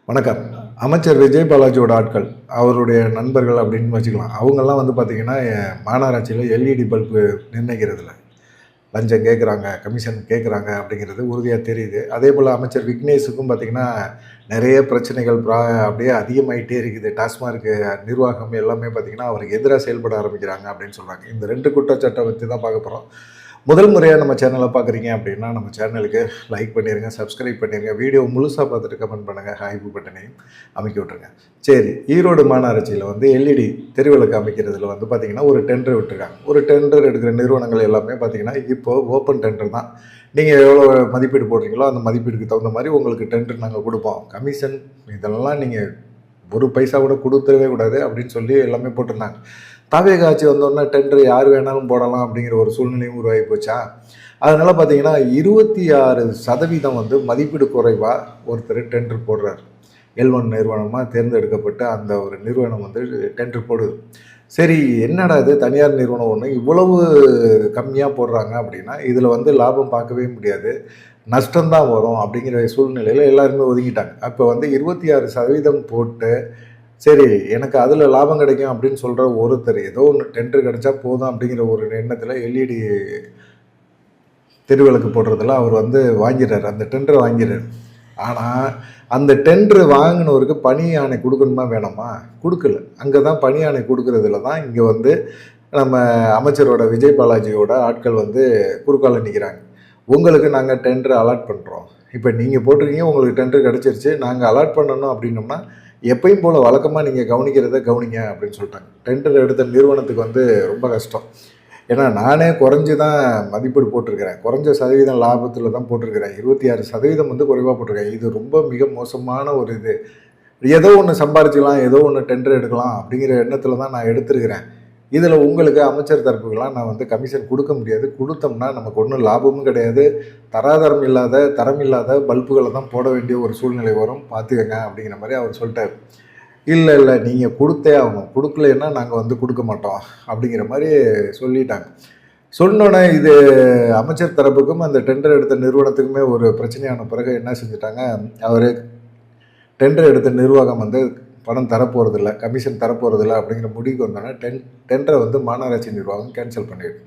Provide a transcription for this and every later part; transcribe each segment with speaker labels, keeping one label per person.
Speaker 1: வணக்கம். அமைச்சர் விஜய் பாலாஜியோட ஆட்கள், அவருடைய நண்பர்கள் அப்படின்னு வச்சுக்கலாம். அவங்கெல்லாம் வந்து பார்த்தீங்கன்னா, மாநகராட்சியில எல்இடி பல்பு நிர்ணயிக்கிறதில லஞ்சம் கேட்குறாங்க, கமிஷன் கேட்குறாங்க அப்படிங்கிறது உறுதியா தெரியுது. அதேபோல அமைச்சர் விக்னேஷுக்கும் பார்த்தீங்கன்னா, நெறைய பிரச்சனைகள் அப்படியே அதிகமாயிட்டே இருக்குது. டாஸ்மார்க் நிர்வாகம் எல்லாமே பார்த்தீங்கன்னா, அவருக்கு எதிரா செயல்பட ஆரம்பிக்கிறாங்க அப்படின்னு சொல்றாங்க. இந்த 2 குற்றச்சாட்டை பத்தி தான் பார்க்க போறோம். முதல் முறையாக நம்ம சேனலை பார்க்குறீங்க அப்படின்னா நம்ம சேனலுக்கு லைக் பண்ணிடுங்க, சப்ஸ்கிரைப் பண்ணிடுங்க, வீடியோ முழுசாக பார்த்துட்டு கமெண்ட் பண்ணுங்கள், ஹைப்பு பட்டனையும் அமைக்க விட்ருங்க. சரி, ஈரோடு மாநகராட்சியில் வந்து எல்இடி தெருவிளக்கு அமைக்கிறதுல வந்து பார்த்திங்கன்னா ஒரு டெண்டர் விட்டுருக்காங்க. ஒரு டெண்டர் எடுக்கிற நிறுவனங்கள் எல்லாமே பார்த்திங்கன்னா இப்போது ஓப்பன் டெண்டர் தான். நீங்கள் எவ்வளோ மதிப்பீடு போடுறீங்களோ அந்த மதிப்பீடுக்கு தகுந்த மாதிரி உங்களுக்கு டெண்டர் நாங்கள் கொடுப்போம். கமிஷன் இதெல்லாம் நீங்கள் ஒரு பைசா கூட கொடுத்துடவே கூடாது அப்படின்னு சொல்லி எல்லாமே போட்டிருந்தாங்க. தாவேக ஆட்சி வந்தோடனே டெண்டர் யார் வேணாலும் போடலாம் அப்படிங்கிற ஒரு சூழ்நிலையும் உருவாகி போச்சா. அதனால் பார்த்தீங்கன்னா 26% வந்து மதிப்பீடு குறைவாக ஒருத்தர் டெண்டர் போடுறார். L1 நிறுவனமாக தேர்ந்தெடுக்கப்பட்டு அந்த ஒரு நிறுவனம் வந்து டெண்டர் போடுது. சரி, என்னடா இது தனியார் நிறுவனம் ஒன்று இவ்வளவு கம்மியாக போடுறாங்க அப்படின்னா இதில் வந்து லாபம் பார்க்கவே முடியாது, நஷ்டம்தான் வரும் அப்படிங்கிற சூழ்நிலையில் எல்லாருமே ஒதுங்கிட்டாங்க. அப்போ வந்து 26% போட்டு சரி எனக்கு அதில் லாபம் கிடைக்கும் அப்படின்னு சொல்கிற ஒருத்தர் ஏதோ ஒன்று டெண்டர் கிடைச்சா போதும் அப்படிங்கிற ஒரு எண்ணத்தில் எல்இடி தெருவிளக்கு போடுறதில் அவர் வந்து வாங்கிறார், அந்த டெண்டரை வாங்கிறார். ஆனால் அந்த டெண்டர் வாங்கினவருக்கு பணி ஆணை கொடுக்கணுமா வேணாமா? கொடுக்கல. அங்கே தான் பணி ஆணை கொடுக்குறதுல தான் இங்கே வந்து நம்ம அமைச்சரோட விஜய் பாலாஜியோட ஆட்கள் வந்து குறுக்கால நிற்கிறாங்க. உங்களுக்கு நாங்கள் டெண்டர் அலாட் பண்ணுறோம், இப்போ நீங்கள் போட்டிருக்கீங்க, உங்களுக்கு டெண்டர் கிடச்சிருச்சு, நாங்கள் அலாட் பண்ணணும் அப்படின்னோம்னா எப்பயும் போல் வழக்கமாக நீங்கள் கவனிக்கிறத கவனிங்க அப்படின்னு சொல்லிட்டாங்க. டெண்டர் எடுத்த நிறுவனத்துக்கு வந்து ரொம்ப கஷ்டம். ஏன்னா நானே குறைஞ்சி தான் மதிப்பீடு போட்டிருக்கிறேன், குறைஞ்ச சதவீதம் லாபத்தில் தான் போட்டிருக்கிறேன். 26% வந்து குறைவாக போட்டிருக்கேன். இது ரொம்ப மிக மோசமான ஒரு இது. ஏதோ ஒன்று சம்பாரிச்சிக்கலாம், ஏதோ ஒன்று டெண்டர் எடுக்கலாம் அப்படிங்கிற எண்ணத்தில் தான் நான் எடுத்துருக்கிறேன். இதில் உங்களுக்கு அமைச்சர் தரப்புக்கெல்லாம் நான் வந்து கமிஷன் கொடுக்க முடியாது, கொடுத்தோம்னா நமக்கு ஒன்றும் லாபமும் கிடையாது, தரம் இல்லாத பல்புகளை தான் போட வேண்டிய ஒரு சூழ்நிலை வரும், பார்த்துக்கங்க அப்படிங்கிற மாதிரி அவர் சொல்லிட்டார். இல்லை நீங்கள் கொடுத்தே ஆகணும், கொடுக்கலன்னா நாங்கள் வந்து கொடுக்க மாட்டோம் அப்படிங்கிற மாதிரி சொல்லிட்டாங்க. சொன்னோன்னே இது அமைச்சர் தரப்புக்கும் அந்த டெண்டர் எடுத்த நிறுவனத்துக்குமே ஒரு பிரச்சனையான பிறகு என்ன செஞ்சுட்டாங்க, அவர் டெண்டர் எடுத்த நிர்வாகம் வந்து பணம் தரப்போகிறதில்ல, கமிஷன் தரப்போகிறதில்ல அப்படிங்கிற முடிவுக்கு வந்தோன்னா டெண்டரை வந்து மாநகராட்சி நிர்வாகம் கேன்சல் பண்ணிடுது.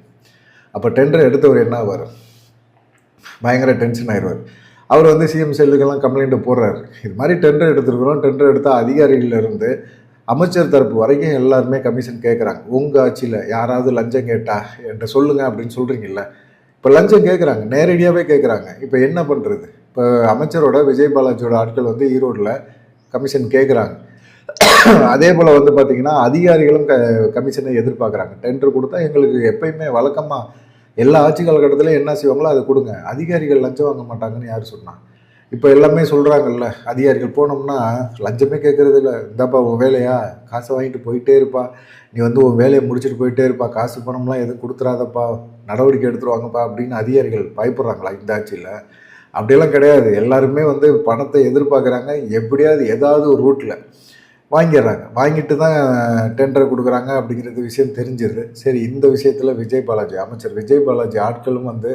Speaker 1: அப்போ டெண்டரை எடுத்தவர் என்ன ஆவார்? பயங்கர டென்ஷன் ஆயிடுவார். அவர் வந்து சிஎம் செல்லுக்கெல்லாம் கம்ப்ளைண்ட்டு போடுறாரு, இது மாதிரி டெண்டர் எடுத்துருக்குறோம், டெண்டர் எடுத்த அதிகாரிகளிலிருந்து அமைச்சர் தரப்பு வரைக்கும் எல்லாருமே கமிஷன் கேட்குறாங்க. உங்கள் ஆட்சியில் யாராவது லஞ்சம் கேட்டா என்கிட்ட சொல்லுங்கள் அப்படின்னு சொல்கிறீங்கல்ல. இப்போ லஞ்சம் கேட்குறாங்க, நேரடியாகவே கேட்குறாங்க. இப்போ என்ன பண்ணுறது? இப்போ அமைச்சரோட விஜய் பாலாஜியோட ஆட்கள் வந்து ஈரோட்டில் கமிஷன் கேட்குறாங்க. அதே போல் வந்து பார்த்திங்கன்னா அதிகாரிகளும் கமிஷனை எதிர்பார்க்குறாங்க. டெண்டர் கொடுத்தா எங்களுக்கு எப்பயுமே வழக்கமாக எல்லா ஆட்சி காலகட்டத்திலையும் என்ன செய்வாங்களோ அதை கொடுங்க, அதிகாரிகள் லஞ்சம் வாங்க மாட்டாங்கன்னு யார் சொன்னாங்க? இப்போ எல்லாமே சொல்கிறாங்கல்ல, அதிகாரிகள் போனோம்னா லஞ்சமே கேட்குறது இல்லை, இந்தாப்பா உன் வேலையா, காசை வாங்கிட்டு போயிட்டே இருப்பா, நீ வந்து உன் வேலையை முடிச்சுட்டு போயிட்டே இருப்பா, காசு பணம்லாம் எதுவும் கொடுத்துறாதப்பா, நடவடிக்கை எடுத்துருவாங்கப்பா அப்படின்னு அதிகாரிகள் பயப்படுறாங்களா இந்த ஆட்சியில்? அப்படியெல்லாம் கிடையாது. எல்லாருமே வந்து பணத்தை எதிர்பார்க்குறாங்க, எப்படியாவது ஏதாவது ஒரு ரூட்டில் வாங்கிடுறாங்க, வாங்கிட்டு தான் டெண்டர் கொடுக்குறாங்க அப்படிங்கிறது விஷயம் தெரிஞ்சிருது. சரி, இந்த விஷயத்தில் அமைச்சர் விஜய் பாலாஜி ஆட்களும் வந்து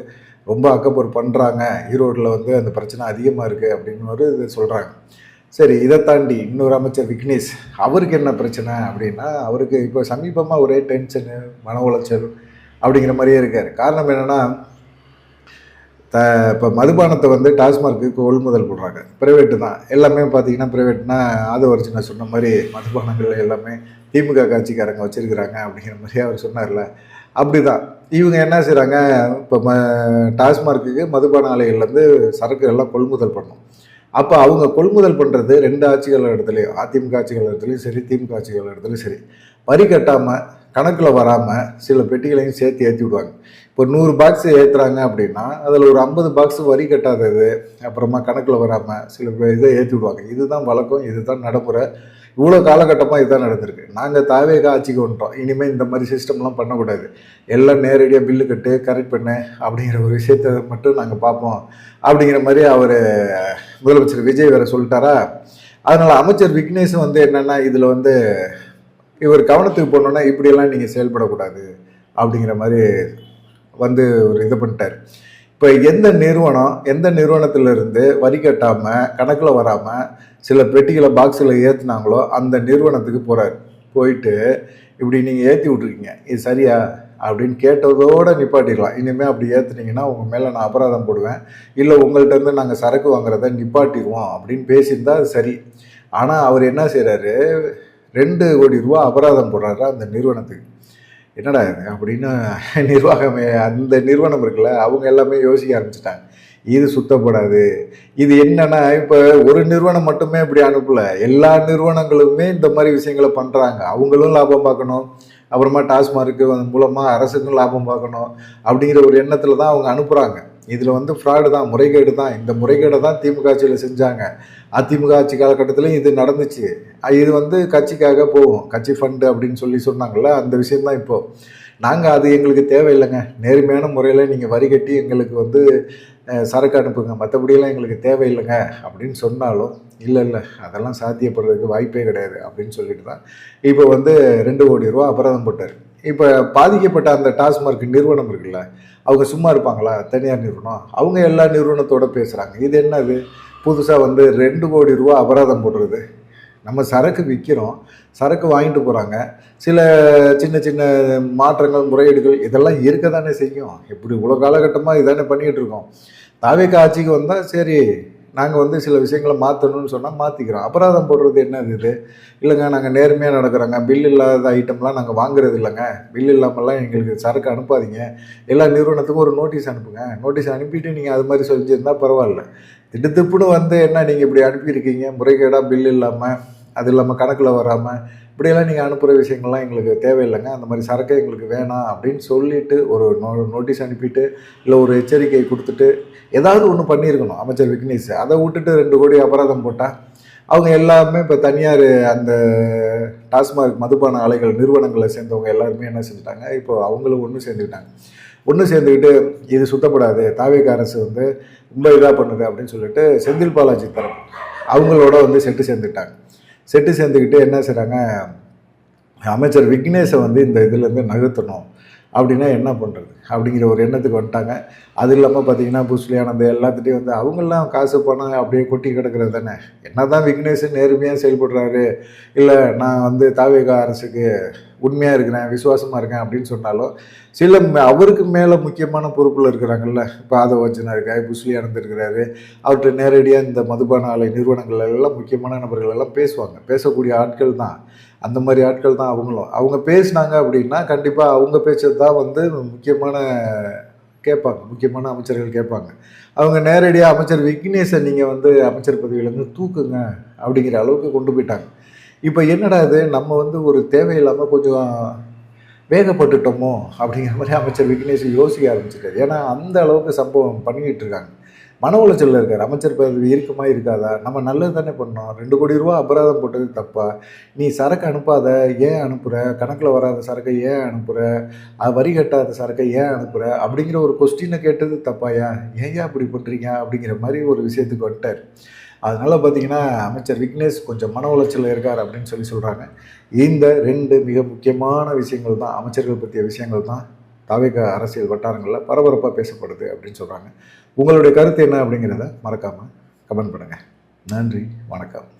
Speaker 1: ரொம்ப அக்கப்போர் பண்ணுறாங்க, ஈரோட்டில் வந்து அந்த பிரச்சனை அதிகமாக இருக்குது அப்படின்னு ஒரு இது சொல்கிறாங்க. சரி, இதை தாண்டி இன்னொரு அமைச்சர் விக்னேஷ், அவருக்கு என்ன பிரச்சனை அப்படின்னா, அவருக்கு இப்போ சமீபமாக ஒரே டென்ஷனு, மன உளைச்சல் அப்படிங்கிற மாதிரியே இருக்கார். காரணம் என்னென்னா, இப்போ மதுபானத்தை வந்து டாஸ்மார்க்கு கொள்முதல் பண்ணுறாங்க, ப்ரைவேட்டு தான் எல்லாமே. பார்த்தீங்கன்னா ப்ரைவேட்னா ஆதவர்ஜுனா சொன்ன மாதிரி மதுபானங்கள் எல்லாமே திமுக கட்சிக்காரங்க வச்சுருக்கிறாங்க அப்படிங்கிற மாதிரி அவர் சொன்னார்ல. அப்படி தான் இவங்க என்ன செய்கிறாங்க, இப்போ டாஸ்மார்க்கு மதுபான ஆலைகள்லேருந்து சரக்கு எல்லாம் கொள்முதல் பண்ணணும். அப்போ அவங்க கொள்முதல் பண்ணுறது 2 ஆட்சிகள் இடத்துலையும், அதிமுக ஆட்சிகள் இடத்துலையும் சரி, திமுக ஆட்சிகள் இடத்துலையும் சரி, வரி கட்டாமல் கணக்கில் வராமல் சில பெட்டிகளையும் சேர்த்து ஏற்றி விடுவாங்க. இப்போ 100 பாக்ஸ் ஏற்றுறாங்க அப்படின்னா அதில் ஒரு 50 பாக்ஸ் வரி கட்டாதது, அப்புறமா கணக்கில் வராமல் சில இதை ஏற்றி விடுவாங்க. இதுதான் வழக்கம், இதுதான் நடைமுறை. இவ்வளோ காலகட்டமாக இதுதான் நடந்திருக்கு. நாங்கள் தாவேக ஆட்சிக்கு வந்துட்டோம், இனிமேல் இந்த மாதிரி சிஸ்டம்லாம் பண்ணக்கூடாது, எல்லாம் நேரடியாக பில்லு கட்டு கரெக்ட் பண்ணு அப்படிங்கிற ஒரு விஷயத்தை மட்டும் நாங்கள் பார்ப்போம் அப்படிங்கிற மாதிரி அவர் முதலமைச்சர் விஜய் வேறு சொல்லிட்டாரா. அதனால் அமைச்சர் விக்னேஷும் வந்து என்னென்னா, இதில் வந்து இவர் கவனத்துக்கு போனோன்னா இப்படியெல்லாம் நீங்கள் செயல்படக்கூடாது அப்படிங்கிற மாதிரி வந்து ஒரு இது பண்ணிட்டார். இப்போ இப்போ எந்த நிறுவனத்திலிருந்து வரி கட்டாமல் கணக்கில் வராமல் சில பெட்டிகளை பாக்ஸில் ஏற்றுனாங்களோ அந்த நிறுவனத்துக்கு போகிறாரு. போயிட்டு இப்படி நீங்கள் ஏற்றி விட்ருக்கீங்க, இது சரியா அப்படின்னு கேட்டதோடு நிப்பாட்டிடலாம். இனிமேல் அப்படி ஏற்றுனீங்கன்னா உங்கள் மேலே நான் அபராதம் போடுவேன், இல்லை உங்கள்கிட்டருந்து நாங்கள் சரக்கு வாங்குறத நிப்பாட்டிடுவோம் அப்படின்னு பேசியிருந்தா அது சரி. ஆனால் அவர் என்ன செய்கிறாரு, 2 கோடி ரூபா அபராதம் போடுறாரு அந்த நிறுவனத்துக்கு. என்னடா இது அப்படின்னு நிர்வாகமே அந்த நிறுவனம் இருக்குல்ல, அவங்க எல்லாமே யோசிக்க ஆரம்பிச்சிட்டாங்க. இது சுத்தப்படாது. இது என்னன்னா, இப்போ ஒரு நிறுவனம் மட்டுமே இப்படி அனுப்பல, எல்லா நிறுவனங்களுமே இந்த மாதிரி விஷயங்களை பண்ணுறாங்க. அவங்களும் லாபம் பார்க்கணும், அப்புறமா டாஸ்மார்க்கு மூலமாக அரசுக்கும் லாபம் பார்க்கணும் அப்படிங்கிற ஒரு எண்ணத்தில் தான் அவங்க அனுப்புகிறாங்க. இதில் வந்து ஃப்ராடு தான், முறைகேடு தான். இந்த முறைகேடை தான் திமுக ஆட்சியில் செஞ்சாங்க. அதிமுக ஆட்சி காலகட்டத்திலையும் இது நடந்துச்சு. இது வந்து கட்சிக்காக போகும், கட்சி ஃபண்டு அப்படின்னு சொன்னாங்கள்ல, அந்த விஷயந்தான் இப்போது. நாங்கள் அது எங்களுக்கு தேவையில்லைங்க, நேர்மையான முறையில் நீங்கள் வரி கட்டி எங்களுக்கு வந்து சரக்கு அனுப்புங்க, மற்றபடியெல்லாம் எங்களுக்கு தேவையில்லைங்க அப்படின்னு சொன்னாலும் இல்லை அதெல்லாம் சாத்தியப்படுறதுக்கு வாய்ப்பே கிடையாது அப்படின்னு சொல்லிட்டு தான் இப்போ வந்து 2 கோடி ரூபா அபராதம் போட்டார். இப்போ பாதிக்கப்பட்ட அந்த டாஸ்மார்க் நிறுவனம் இருக்குல்ல, அவங்க சும்மா இருப்பாங்களா? தனியார் நிறுவனம், அவங்க எல்லா நிறுவனத்தோடு பேசுகிறாங்க. இது என்னது புதுசாக வந்து 2 கோடி ரூபா அபராதம் போடுறது? நம்ம சரக்கு விற்கிறோம், சரக்கு வாங்கிட்டு போகிறாங்க, சில சின்ன சின்ன மாற்றங்கள் முறையீடுகள் இதெல்லாம் இருக்க தானே செய்யும். இப்படி இவ்வளோ காலகட்டமாக இதானே பண்ணிக்கிட்டு இருக்கோம். தாவேக்கா ஆட்சிக்கு வந்தால் சரி, நாங்கள் வந்து சில விஷயங்களை மாற்றணும்னு சொன்னால் மாற்றிக்கிறோம். அபராதம் போடுறது என்னது இது? இல்லைங்க நாங்கள் நேர்மையாக நடக்கிறோங்க, பில் இல்லாத ஐட்டம்லாம் நாங்கள் வாங்குறது இல்லைங்க, பில் இல்லாமல்லாம் எங்களுக்கு சரக்கு அனுப்பாதீங்க, எல்லா நிறுவனத்துக்கும் ஒரு நோட்டீஸ் அனுப்புங்க, நோட்டீஸ் அனுப்பிட்டு நீங்கள் அது மாதிரி செஞ்சுருந்தால் பரவாயில்ல. திடுப்புன்னு வந்து என்ன நீங்கள் இப்படி அனுப்பியிருக்கீங்க, முறைகேடாக பில் இல்லாமல், அது இல்லாமல் கணக்கில் வராமல், இப்படியெல்லாம் நீங்கள் அனுப்புகிற விஷயங்கள்லாம் எங்களுக்கு தேவையில்லைங்க, அந்த மாதிரி சரக்கே எங்களுக்கு வேணாம் அப்படின்னு சொல்லிவிட்டு ஒரு நோட்டீஸ் அனுப்பிட்டு இல்லை ஒரு எச்சரிக்கை கொடுத்துட்டு ஏதாவது ஒன்று பண்ணியிருக்கணும் அமைச்சர் விக்னேஷ். அதை விட்டுட்டு 2 கோடி அபராதம் போட்டால் அவங்க எல்லாமே இப்போ தனியார் அந்த டாஸ்மார்க் மதுபான ஆலைகள் நிறுவனங்களை சேர்ந்தவங்க எல்லாருமே என்ன செஞ்சுட்டாங்க, இப்போ அவங்களும் ஒன்று சேர்ந்துக்கிட்டு இது சுத்தப்படாது, தாவேக்கா அரசு வந்து ரொம்ப இதாக பண்ணுது அப்படின்னு சொல்லிட்டு செந்தில் பாலாஜி தரப்பு அவங்களோட வந்து செட்டு சேர்ந்துக்கிட்டு என்ன செய்கிறாங்க, அமைச்சர் விக்னேஷை வந்து இந்த இதுலேருந்து நகர்த்தணும் அப்படின்னா என்ன பண்ணுறது அப்படிங்கிற ஒரு எண்ணத்துக்கு வந்துட்டாங்க. அது இல்லாமல் பார்த்தீங்கன்னா புஸ்லியானந்த எல்லாத்துட்டையும் வந்து அவங்கெல்லாம் காசு பணம் அப்படியே கொட்டி கிடக்கிறது தானே. என்ன தான் விக்னேஷ் நேர்மையாக செயல்படுறாரு, இல்லை நான் வந்து தாவேக்கா அரசுக்கு உண்மையாக இருக்கிறேன், விசுவாசமாக இருக்கேன் அப்படின்னு சொன்னாலும் சில அவருக்கு மேலே முக்கியமான பொறுப்பில் இருக்கிறாங்கல்ல, இப்போ ஆதவர்ஜனா இருக்காரு, புஸ்லியானந்த் இருக்கிறாரு, அவர்கிட்ட நேரடியாக இந்த மதுபான ஆலை நிறுவனங்கள் எல்லாம் முக்கியமான நபர்கள் எல்லாம் பேசக்கூடிய ஆட்கள் தான். அந்த மாதிரி ஆட்கள் தான் அவங்களும். அவங்க பேசினாங்க அப்படின்னா கண்டிப்பாக அவங்க பேச்சது தான் வந்து முக்கியமான அமைச்சர்கள் கேட்பாங்க. அவங்க நேரடியாக அமைச்சர் விக்னேஷை நீங்கள் வந்து அமைச்சர் பதவியிலேருந்து தூக்குங்க அப்படிங்கிற அளவுக்கு கொண்டு போயிட்டாங்க. இப்போ என்னடா இது, நம்ம வந்து ஒரு தேவையில்லாமல் கொஞ்சம் வேகப்பட்டுட்டோமோ அப்படிங்கிற மாதிரி அமைச்சர் விக்னேஷ் யோசிக்க ஆரம்பிச்சிட்டார். ஏன்னா அந்த அளவுக்கு சம்பவம் பண்ணிக்கிட்டு இருக்காங்க. மன உளைச்சலில் இருக்கார். அமைச்சர் பதவி இருக்குமா இருக்காதா? நம்ம நல்லது தானே பண்ணோம், 2 கோடி ரூபா அபராதம் போட்டது தப்பா? நீ சரக்கு அனுப்பாத ஏன் அனுப்புகிற, கணக்கில் வராத சரக்கை ஏன் அனுப்புகிற, வரி கட்டாத சரக்கை ஏன் அனுப்புகிற அப்படிங்கிற ஒரு கொஸ்டினை கேட்டது தப்பாயா? ஏன் அப்படி பண்ணுறீங்க அப்படிங்கிற மாதிரி ஒரு விஷயத்துக்கு வந்துட்டார். அதனால் பார்த்தீங்கன்னா அமைச்சர் விக்னேஷ் கொஞ்சம் மன உளைச்சலில் இருக்கார் அப்படின்னு சொல்கிறாங்க. இந்த 2 மிக முக்கியமான விஷயங்கள் தான், அமைச்சர்கள் பற்றிய விஷயங்கள் தான் தாவேக்கா அரசியல் வட்டாரங்களில் பரபரப்பாக பேசப்படுது அப்படின்னு சொல்கிறாங்க. உங்களுடைய கருத்து என்ன அப்படிங்கிறத மறக்காமல் கமெண்ட் பண்ணுங்கள். நன்றி, வணக்கம்.